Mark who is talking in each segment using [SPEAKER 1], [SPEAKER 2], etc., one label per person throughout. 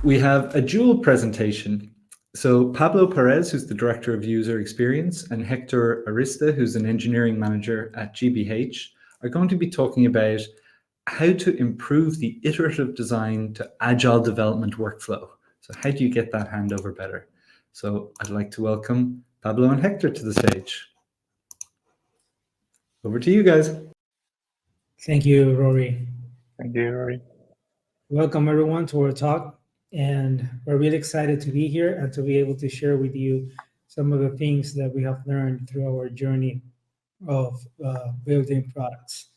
[SPEAKER 1] We have a dual presentation. So Pablo Perez, who's the Director of User Experience, and Hector Arista, who's an Engineering Manager at GBH, are going to be talking about how to improve the iterative design to agile development workflow. So how do you get that handover better? So I'd like to welcome Pablo and Hector to the stage. Over to you guys.
[SPEAKER 2] Thank you, Rory.
[SPEAKER 3] Thank you, Rory.
[SPEAKER 2] Welcome everyone to our talk. And we're really excited to be here and to be able to share with you some of the things that we have learned through our journey of building products.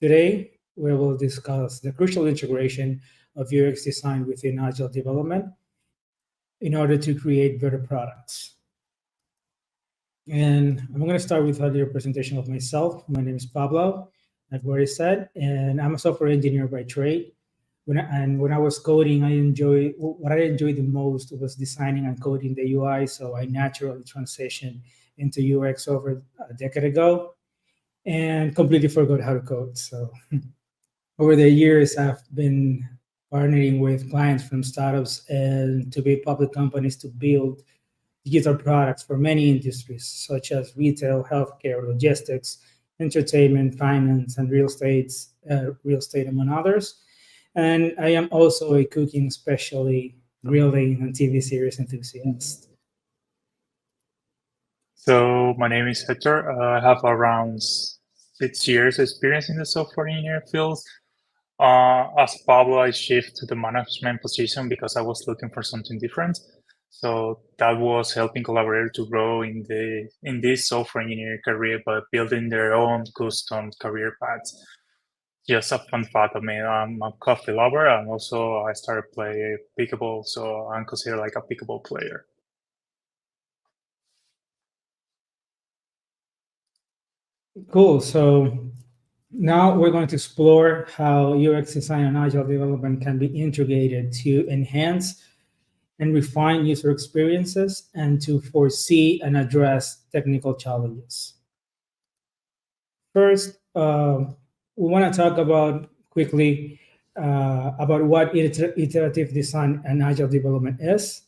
[SPEAKER 2] Today, we will discuss the crucial integration of UX design within Agile development in order to create better products. And I'm going to start with a little presentation of myself. My name is Pablo, I've already said, and I'm a software engineer by trade. When I was coding, what I enjoyed the most was designing and coding the UI. So I naturally transitioned into UX over a decade ago and completely forgot how to code. So over the years, I've been partnering with clients from startups and to big public companies to build digital products for many industries, such as retail, healthcare, logistics, entertainment, finance, and real estate, among others. And I am also a cooking, especially grilling and TV series enthusiast.
[SPEAKER 3] So my name is Hector. I have around 6 years experience in the software engineering field. As Pablo, I shifted to the management position because I was looking for something different. So that was helping collaborators to grow in this software engineering career by building their own custom career paths. Just a fun fact of me, I'm a coffee lover, and also I started playing pickleball, so I'm considered like a pickleball player.
[SPEAKER 2] Cool. So now we're going to explore how UX design and agile development can be integrated to enhance and refine user experiences and to foresee and address technical challenges. First, we want to talk about quickly about what iterative design and agile development is.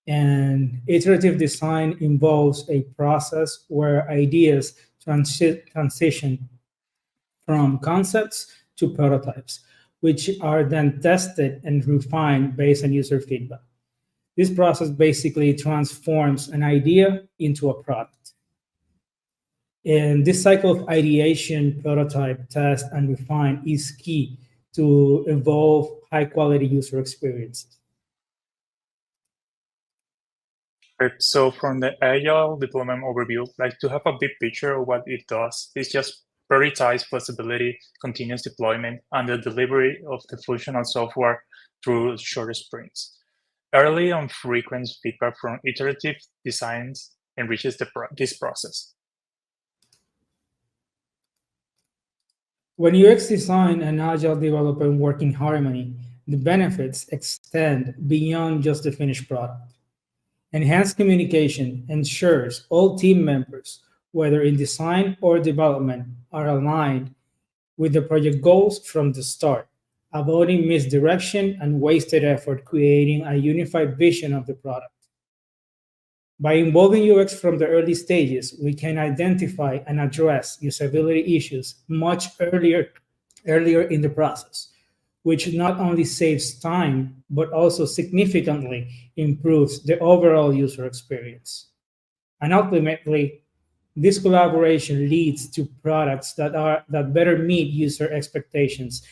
[SPEAKER 2] And iterative design involves a process where ideas transition from concepts to prototypes, which are then tested and refined based on user feedback. This process basically transforms an idea into a product. And this cycle of ideation, prototype, test, and refine is key to evolve high-quality user experiences.
[SPEAKER 3] So from the Agile deployment overview, like to have a big picture of what it does, it's just prioritize flexibility, continuous deployment, and the delivery of the functional software through shorter sprints. Early and frequent feedback from iterative designs enriches this process.
[SPEAKER 2] When UX design and agile development work in harmony, the benefits extend beyond just the finished product. Enhanced communication ensures all team members, whether in design or development, are aligned with the project goals from the start, avoiding misdirection and wasted effort, creating a unified vision of the product. By involving UX from the early stages, we can identify and address usability issues much earlier in the process, which not only saves time, but also significantly improves the overall user experience. And ultimately, this collaboration leads to products that better meet user expectations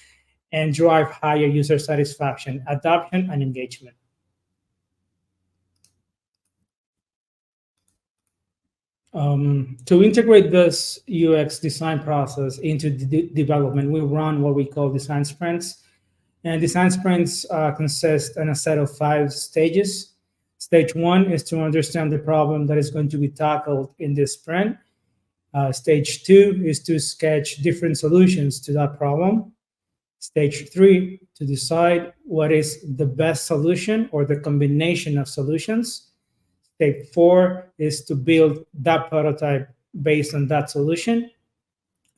[SPEAKER 2] and drive higher user satisfaction, adoption, and engagement. To integrate this UX design process into development, we run what we call design sprints. And design sprints consist in a set of 5 stages. Stage 1 is to understand the problem that is going to be tackled in this sprint. Stage 2 is to sketch different solutions to that problem. Stage 3, to decide what is the best solution or the combination of solutions. Stage 4 is to build that prototype based on that solution.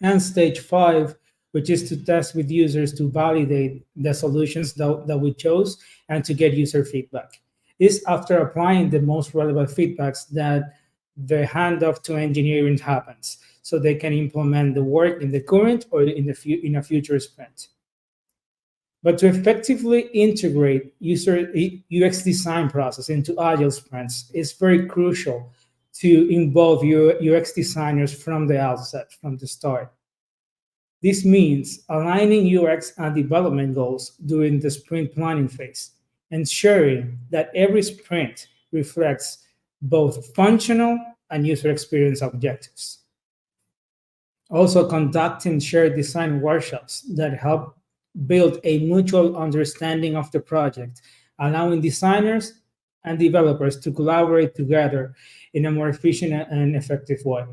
[SPEAKER 2] And stage 5 which is to test with users to validate the solutions that we chose and to get user feedback. This after applying the most relevant feedbacks that the handoff to engineering happens, so they can implement the work in the current or in a future sprint. But to effectively integrate UX design process into Agile sprints is very crucial to involve UX designers from the outset, from the start. This means aligning UX and development goals during the sprint planning phase, ensuring that every sprint reflects both functional and user experience objectives. Also, conducting shared design workshops that help build a mutual understanding of the project, allowing designers and developers to collaborate together in a more efficient and effective way.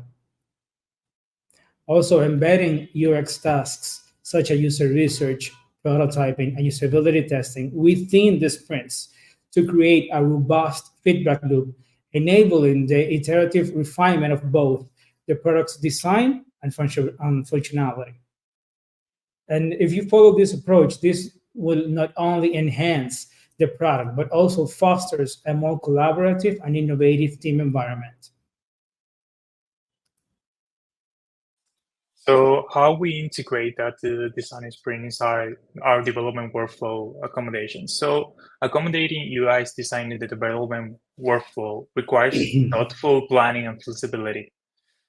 [SPEAKER 2] Also, embedding UX tasks such as user research, prototyping, and usability testing within the sprints to create a robust feedback loop, enabling the iterative refinement of both the product's design and functionality. And if you follow this approach, this will not only enhance the product, but also fosters a more collaborative and innovative team environment.
[SPEAKER 3] So how we integrate that the design sprint inside our development workflow accommodations. So accommodating UI's design in the development workflow requires thoughtful planning and flexibility.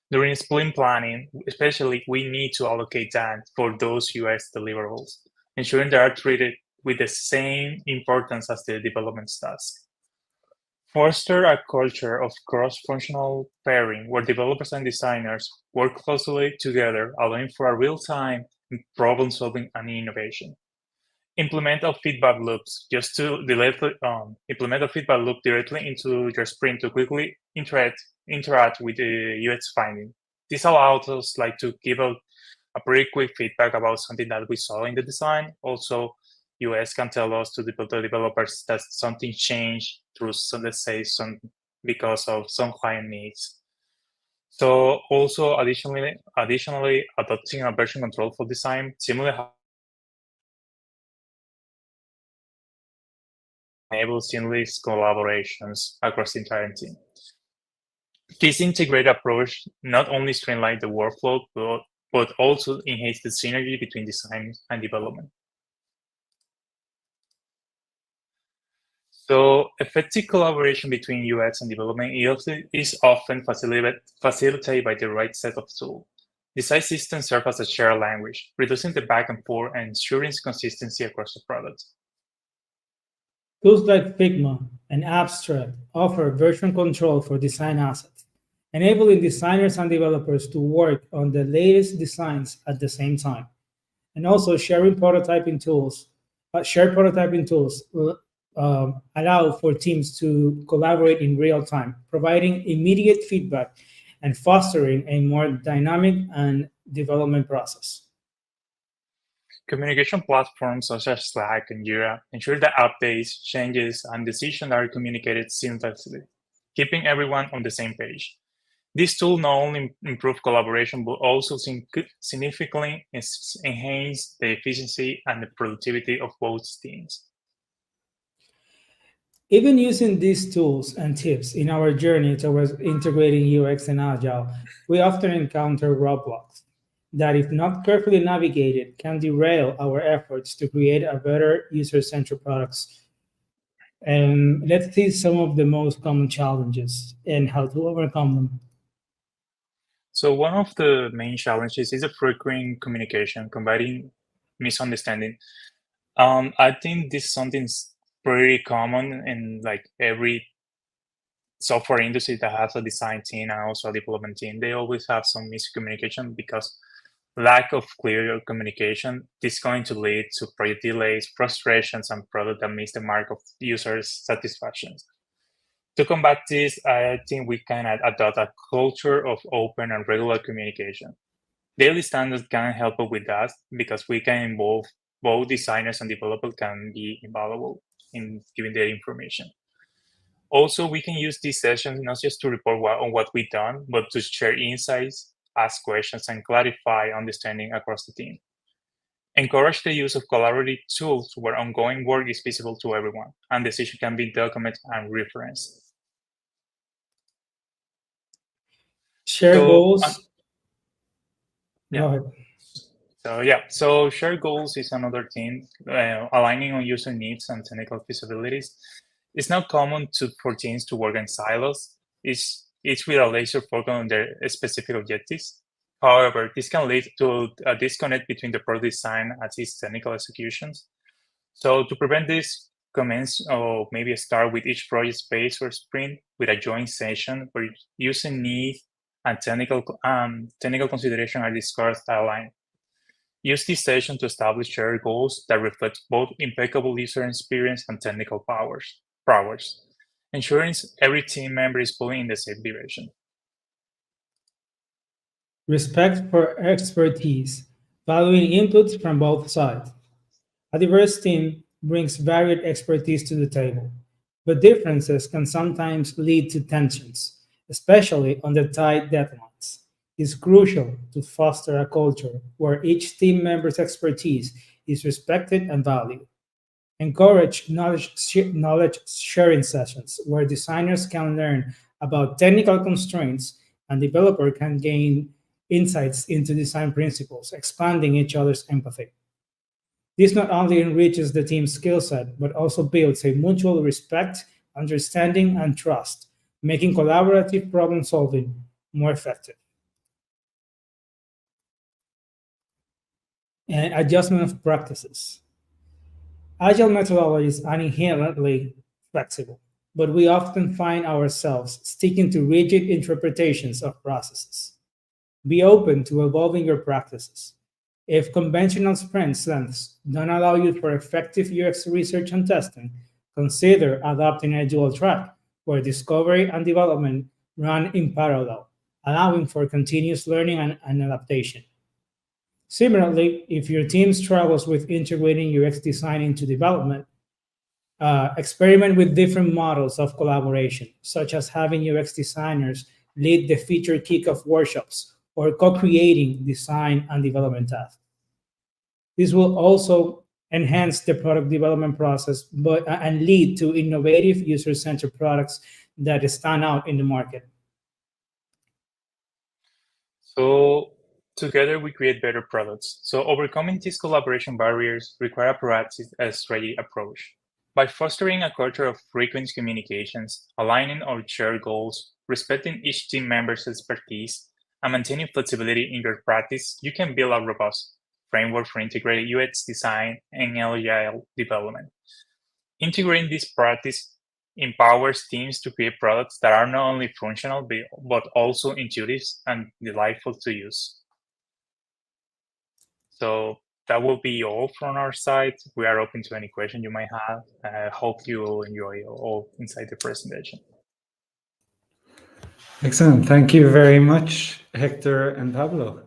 [SPEAKER 3] During sprint planning, especially, we need to allocate time for those UX deliverables, ensuring they are treated with the same importance as the development task. Foster a culture of cross-functional pairing where developers and designers work closely together, allowing for a real-time problem-solving and innovation. Implement a feedback loops just to implement a feedback loop directly into your sprint to quickly interact with the UX finding. This allows us to give a pretty quick feedback about something that we saw in the design. Also, UX can tell us to the developers that something changed through let's say because of some client needs. So also additionally adopting a version control for design, similarly enable seamless collaborations across the entire team. This integrated approach not only streamlines the workflow, but also enhances the synergy between design and development. So effective collaboration between UX and development is often facilitated by the right set of tools. Design systems serve as a shared language, reducing the back and forth and ensuring consistency across the product.
[SPEAKER 2] Tools like Figma and Abstract offer version control for design assets, enabling designers and developers to work on the latest designs at the same time. And also shared prototyping tools allow for teams to collaborate in real time, providing immediate feedback and fostering a more dynamic and development process.
[SPEAKER 3] Communication platforms such as Slack and Jira ensure that updates, changes, and decisions are communicated seamlessly, keeping everyone on the same page. This tool not only improves collaboration, but also significantly enhance the efficiency and the productivity of both teams.
[SPEAKER 2] Even using these tools and tips in our journey towards integrating UX and Agile, we often encounter roadblocks that, if not carefully navigated, can derail our efforts to create a better user-centric products. And let's see some of the most common challenges and how to overcome them.
[SPEAKER 3] So one of the main challenges is the frequent communication, combating misunderstanding. I think this is something pretty common in every software industry that has a design team and also a development team. They always have some miscommunication because lack of clear communication is going to lead to project delays, frustrations, and product that miss the mark of users' satisfaction. To combat this, I think we can adopt a culture of open and regular communication. Daily standards can help us with that because we can involve both designers and developers can be invaluable in giving their information. Also, we can use these sessions not just to report on what we've done, but to share insights, ask questions, and clarify understanding across the team. Encourage the use of collaborative tools where ongoing work is visible to everyone, and decisions can be documented and referenced.
[SPEAKER 2] Share goals.
[SPEAKER 3] Yeah.
[SPEAKER 2] Go ahead.
[SPEAKER 3] So shared goals is another thing, aligning on user needs and technical feasibilities. It's not common for teams to work in silos. It's with a laser focus on their specific objectives. However, this can lead to a disconnect between the product design and its technical executions. So to prevent this, commence or maybe start with each project space or sprint with a joint session where user needs and technical consideration are discussed aligned. Use this session to establish shared goals that reflect both impeccable user experience and technical prowess, ensuring every team member is pulling in the same direction.
[SPEAKER 2] Respect for expertise, valuing inputs from both sides. A diverse team brings varied expertise to the table, but differences can sometimes lead to tensions, especially under tight deadlines. It's crucial to foster a culture where each team member's expertise is respected and valued. Encourage knowledge sharing sessions where designers can learn about technical constraints and developer can gain insights into design principles, expanding each other's empathy. This not only enriches the team's skill set, but also builds a mutual respect, understanding, and trust, making collaborative problem solving more effective. And adjustment of practices. Agile methodologies are inherently flexible, but we often find ourselves sticking to rigid interpretations of processes. Be open to evolving your practices. If conventional sprint lengths don't allow you for effective UX research and testing, consider adopting a dual track where discovery and development run in parallel, allowing for continuous learning and adaptation. Similarly, if your team struggles with integrating UX design into development, experiment with different models of collaboration, such as having UX designers lead the feature kickoff workshops or co-creating design and development tasks. This will also enhance the product development process and lead to innovative user-centered products that stand out in the market.
[SPEAKER 3] So together we create better products. So overcoming these collaboration barriers require a proactive strategy approach. By fostering a culture of frequent communications, aligning our shared goals, respecting each team member's expertise, and maintaining flexibility in your practice, you can build a robust framework for integrated UX design and agile development. Integrating this practice empowers teams to create products that are not only functional, but also intuitive and delightful to use. So that will be all from our side. We are open to any question you might have. I hope you will enjoy all inside the presentation.
[SPEAKER 1] Excellent. Thank you very much, Hector and Pablo.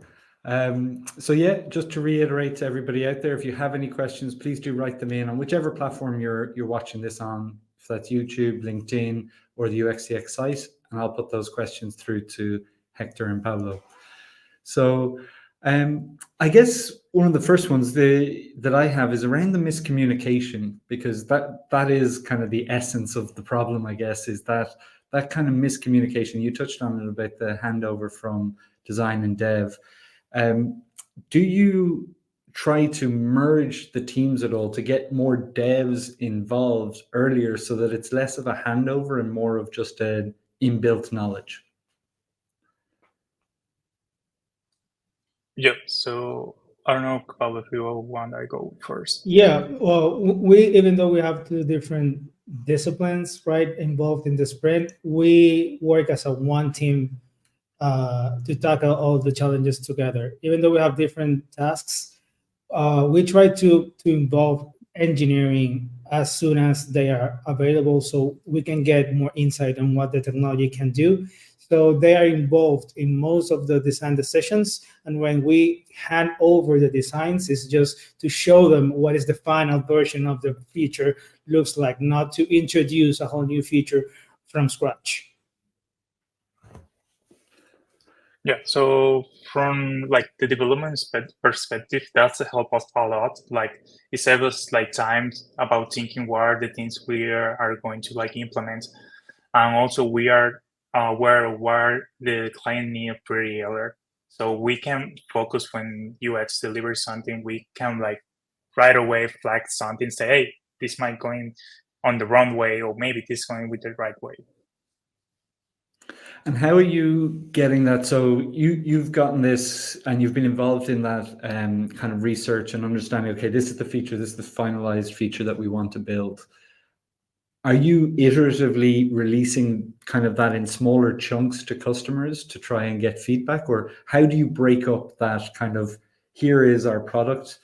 [SPEAKER 1] So yeah, just to reiterate to everybody out there, if you have any questions, please do write them in on whichever platform you're watching this on, if that's YouTube, LinkedIn, or the UXDX site, and I'll put those questions through to Hector and Pablo. So I guess one of the first ones that I have is around the miscommunication, because that is kind of the essence of the problem, I guess, is that kind of miscommunication. You touched on it about the handover from design and dev. Do you try to merge the teams at all to get more devs involved earlier so that it's less of a handover and more of just an inbuilt knowledge?
[SPEAKER 3] Yeah, so I don't know, Pablo, if you want to go first.
[SPEAKER 2] Yeah, well, even though we have two different disciplines, right, involved in the sprint, we work as a one team to tackle all the challenges together. Even though we have different tasks, we try to involve engineering as soon as they are available so we can get more insight on what the technology can do. So they are involved in most of the design decisions. And when we hand over the designs, it's just to show them what is the final version of the feature looks like, not to introduce a whole new feature from scratch.
[SPEAKER 3] Yeah, so from like the development perspective, that's help us a lot. Like it saves us like time about thinking what are the things we are going to like implement, and also we are aware of what the client need pretty earlier. So we can focus when UX delivers something, we can like right away flag something, say, hey, this might going on the wrong way, or maybe this going with the right way.
[SPEAKER 1] And how are you getting that? So you've gotten this and you've been involved in that kind of research and understanding, okay, this is the feature, this is the finalized feature that we want to build. Are you iteratively releasing kind of that in smaller chunks to customers to try and get feedback? Or how do you break up that kind of, here is our product,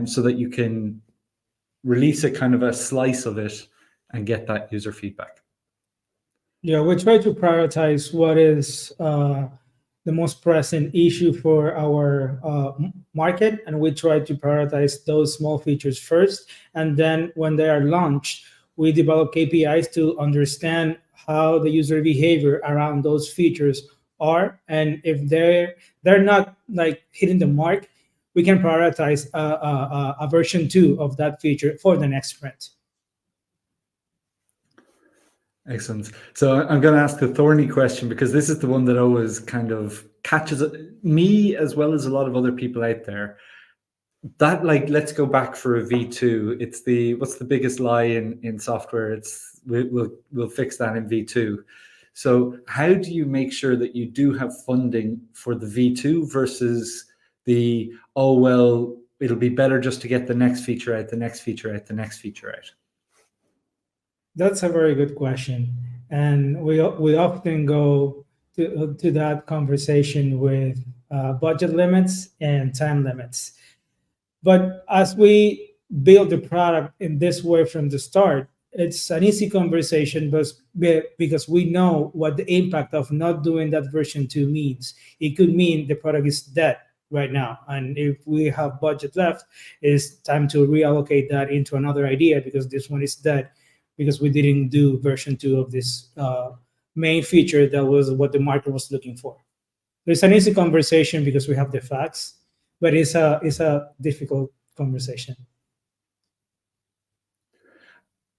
[SPEAKER 1] so that you can release a kind of a slice of it and get that user feedback?
[SPEAKER 2] Yeah, we try to prioritize what is the most pressing issue for our market, and we try to prioritize those small features first. And then when they are launched, we develop KPIs to understand how the user behavior around those features are, and if they're not like hitting the mark, we can prioritize a version 2 of that feature for the next sprint.
[SPEAKER 1] Excellent. So I'm going to ask the thorny question, because this is the one that always kind of catches me as well as a lot of other people out there. That, like, let's go back for a V2. It's what's the biggest lie in software? It's we'll fix that in V2. So how do you make sure that you do have funding for the V2 versus the, oh, well, it'll be better just to get the next feature out, the next feature out, the next feature out?
[SPEAKER 2] That's a very good question, and we often go to that conversation with budget limits and time limits. But as we build the product in this way from the start, it's an easy conversation, but because we know what the impact of not doing that version 2 means. It could mean the product is dead right now, and if we have budget left, it's time to reallocate that into another idea because this one is dead, because we didn't do version 2 of this main feature that was what the market was looking for. It's an easy conversation because we have the facts, but it's a difficult conversation.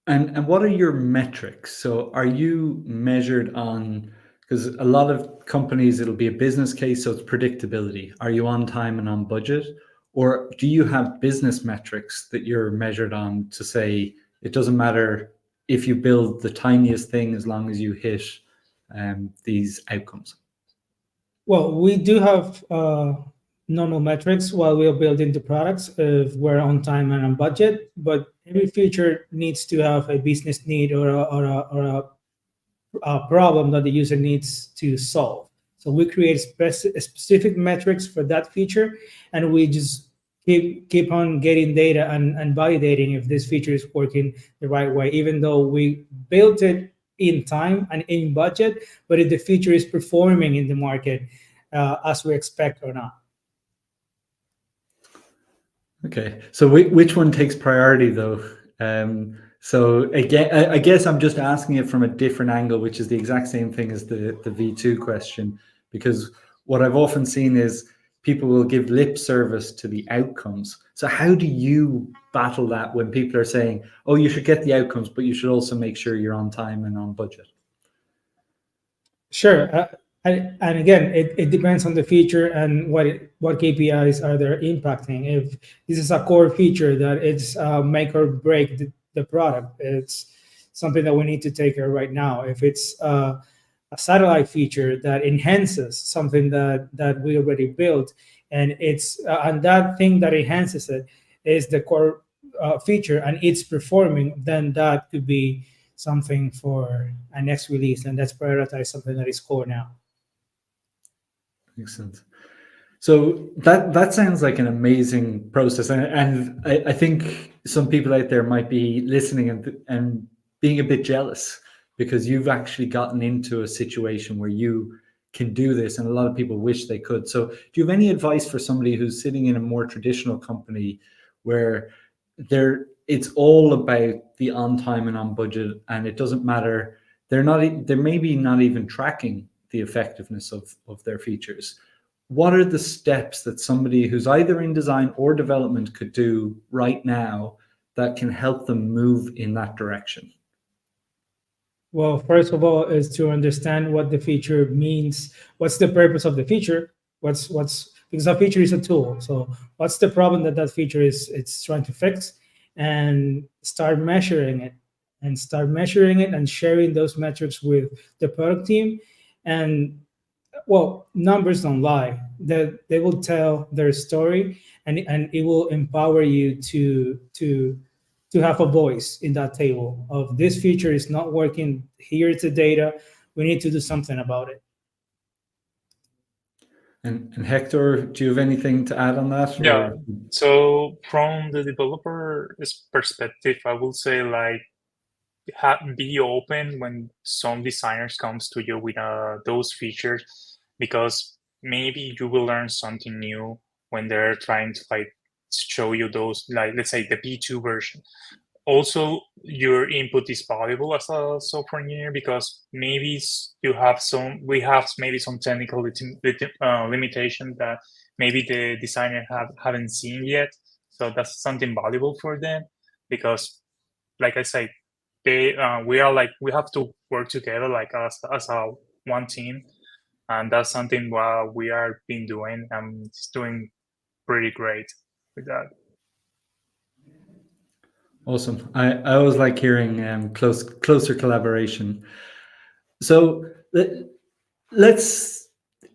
[SPEAKER 1] And what are your metrics? So are you measured on, because a lot of companies, it'll be a business case, so it's predictability. Are you on time and on budget? Or do you have business metrics that you're measured on to say, it doesn't matter if you build the tiniest thing as long as you hit these outcomes?
[SPEAKER 2] Well, we do have normal metrics while we are building the products if we're on time and on budget, but every feature needs to have a business need or a problem that the user needs to solve. So we create specific metrics for that feature, and we just keep on getting data and validating if this feature is working the right way, even though we built it in time and in budget, but if the feature is performing in the market as we expect or not.
[SPEAKER 1] Okay, so which one takes priority though? So again, I guess I'm just asking it from a different angle, which is the exact same thing as the V2 question, because what I've often seen is people will give lip service to the outcomes. So how do you battle that when people are saying, oh, you should get the outcomes, but you should also make sure you're on time and on budget?
[SPEAKER 2] Sure. And again, it depends on the feature and what KPIs are they impacting. If this is a core feature that it's make or break the product, it's something that we need to take care of right now. If it's a satellite feature that enhances something that we already built, and it's and that thing that enhances it is the core feature and it's performing, then that could be something for a next release, and let's prioritize something that is core now.
[SPEAKER 1] Excellent. So that sounds like an amazing process, and I think some people out there might be listening and being a bit jealous because you've actually gotten into a situation where you can do this, and a lot of people wish they could. So do you have any advice for somebody who's sitting in a more traditional company where it's all about the on time and on budget, and it they're maybe not even tracking the effectiveness of their features, what are the steps that somebody who's either in design or development could do right now that can help them move in that direction?
[SPEAKER 2] Well, first of all, is to understand what the feature means. What's the purpose of the feature? What's because a feature is a tool. So what's the problem that that feature is it's trying to fix, and start measuring it, and sharing those metrics with the product team. And well, numbers don't lie. That they will tell their story, and it will empower you to have a voice in that table of this feature is not working. Here's the data. We need to do something about it.
[SPEAKER 1] And Hector, do you have anything to add on that?
[SPEAKER 3] Yeah.
[SPEAKER 1] Or?
[SPEAKER 3] So from the developer's perspective, I will say like be open when some designers comes to you with those features, because maybe you will learn something new when they're trying to like show you those, like let's say the B2 version. Also, your input is valuable as a software engineer, because maybe we have maybe some technical limitation that maybe the designer haven't seen yet. So that's something valuable for them, because like I say, we have to work together like as a one team, and that's something we are been doing, and it's doing pretty great with that.
[SPEAKER 1] Awesome. I always like hearing closer collaboration. So let's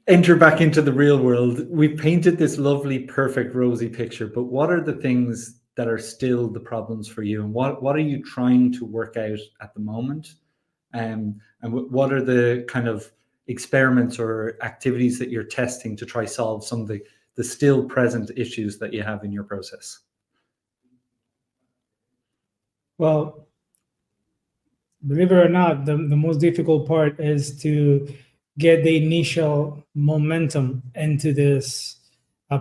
[SPEAKER 1] enter back into the real world. We've painted this lovely, perfect, rosy picture, but what are the things that are still the problems for you? And what are you trying to work out at the moment? And what are the kind of experiments or activities that you're testing to try solve some of the still present issues that you have in your process?
[SPEAKER 2] Well, believe it or not, the most difficult part is to get the initial momentum into this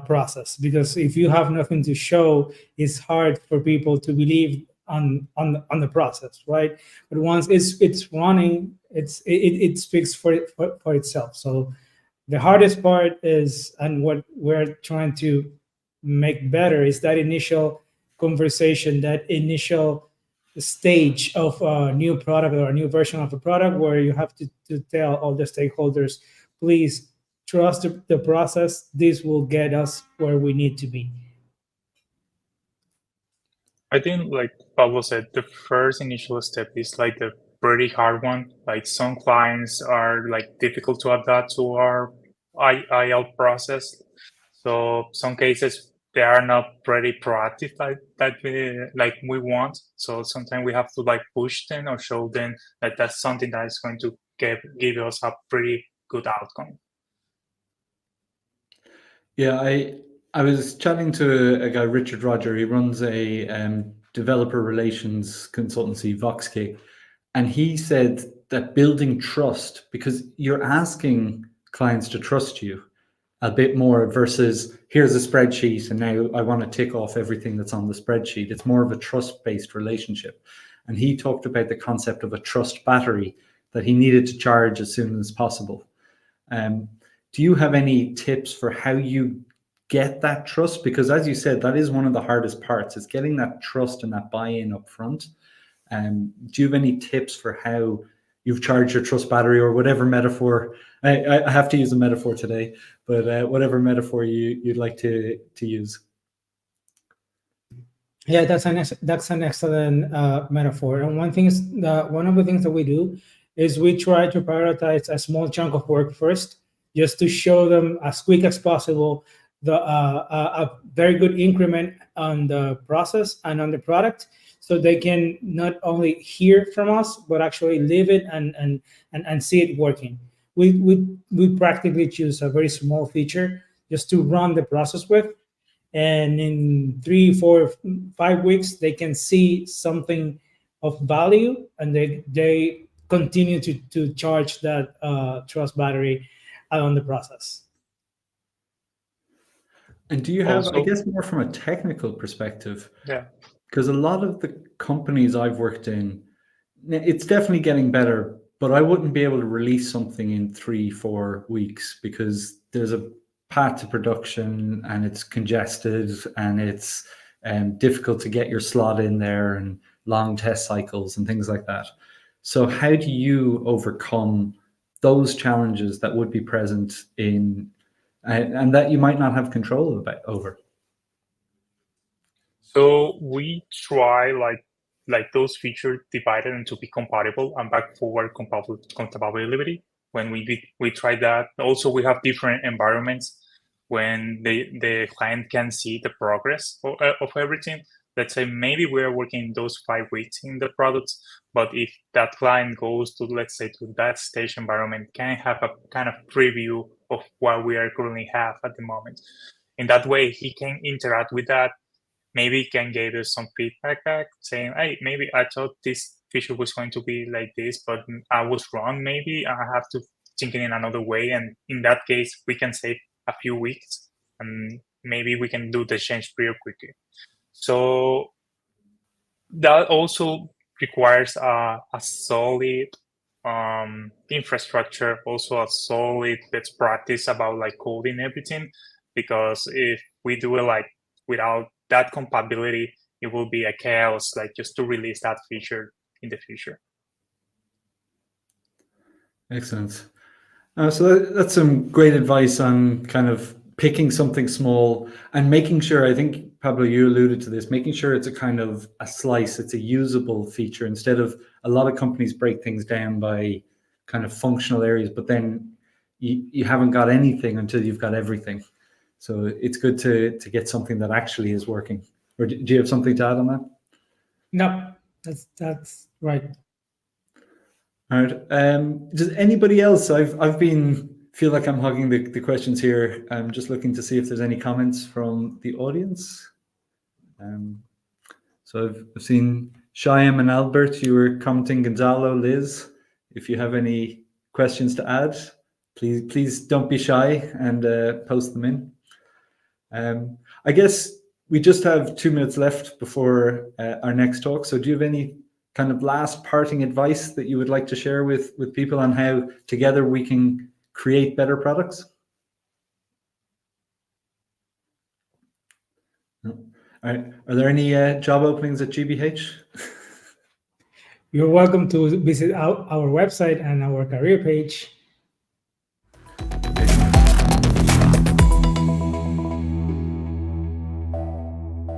[SPEAKER 2] process, because if you have nothing to show, it's hard for people to believe on the process, right? But once it's running, it speaks for itself. So the hardest part is, and what we're trying to make better, is that initial conversation, that initial stage of a new product or a new version of a product, where you have to tell all the stakeholders, please trust the process. This will get us where we need to be.
[SPEAKER 3] I think, like Pablo said, the first initial step is like the pretty hard one. Like some clients are like difficult to adapt to our IL process. So some cases they are not pretty proactive like we want. So sometimes we have to like push them or show them that that's something that is going to give us a pretty good outcome.
[SPEAKER 1] Yeah, I was chatting to a guy, Richard Roger. He runs a developer relations consultancy, VoxKick, and he said that building trust, because you're asking clients to trust you a bit more versus here's a spreadsheet and now I want to tick off everything that's on the spreadsheet. It's more of a trust-based relationship. And he talked about the concept of a trust battery that he needed to charge as soon as possible. Do you have any tips for how you get that trust? Because as you said, that is one of the hardest parts, is getting that trust and that buy-in up front. Do you have any tips for how you've charged your trust battery, or whatever metaphor? I have to use a metaphor today, but whatever metaphor you'd like to use.
[SPEAKER 2] Yeah, that's an excellent metaphor. And one of the things that we do is we try to prioritize a small chunk of work first, just to show them as quick as possible a very good increment on the process and on the product, so they can not only hear from us but actually live it and see it working. We practically choose a very small feature just to run the process with, and in 3, 4, 5 weeks they can see something of value, and they continue to charge that trust battery on the process.
[SPEAKER 1] And do you have,
[SPEAKER 3] Also,
[SPEAKER 1] I guess, more from a technical perspective?
[SPEAKER 3] yeah.
[SPEAKER 1] Because a lot of the companies I've worked in, it's definitely getting better, but I wouldn't be able to release something in 3, 4 weeks because there's a path to production and it's congested and it's difficult to get your slot in there and long test cycles and things like that. So how do you overcome those challenges that would be present in and that you might not have control over?
[SPEAKER 3] So we try like those features divided into be compatible and back forward compatibility. When we try that, also we have different environments when the client can see the progress of everything. Let's say maybe we are working those 5 weeks in the products, but if that client goes to, let's say, to that stage environment, can have a kind of preview of what we are currently have at the moment. In that way, he can interact with that. Maybe can give us some feedback back saying, hey, maybe I thought this feature was going to be like this, but I was wrong. Maybe I have to think it in another way. And in that case, we can save a few weeks and maybe we can do the change pretty quickly. So that also requires a solid infrastructure, also a solid best practice about like coding everything, because if we do it like without that compatibility, it will be a chaos, like just to release that feature in the future.
[SPEAKER 1] Excellent. So that's some great advice on kind of picking something small and making sure, I think, Pablo, you alluded to this, making sure it's a kind of a slice, it's a usable feature, instead of a lot of companies break things down by kind of functional areas, but then you haven't got anything until you've got everything. So it's good to get something that actually is working. Or do you have something to add on that?
[SPEAKER 2] No, that's right.
[SPEAKER 1] All right. Does anybody else? I've been feel like I'm hogging the questions here. I'm just looking to see if there's any comments from the audience. So I've seen Shyam and Albert. You were commenting. Gonzalo, Liz, if you have any questions to add, please don't be shy and post them in. I guess we just have 2 minutes left before our next talk. So do you have any kind of last parting advice that you would like to share with people on how together we can create better products? No. All right. Are there any job openings at GBH?
[SPEAKER 2] You're welcome to visit our website and our career page.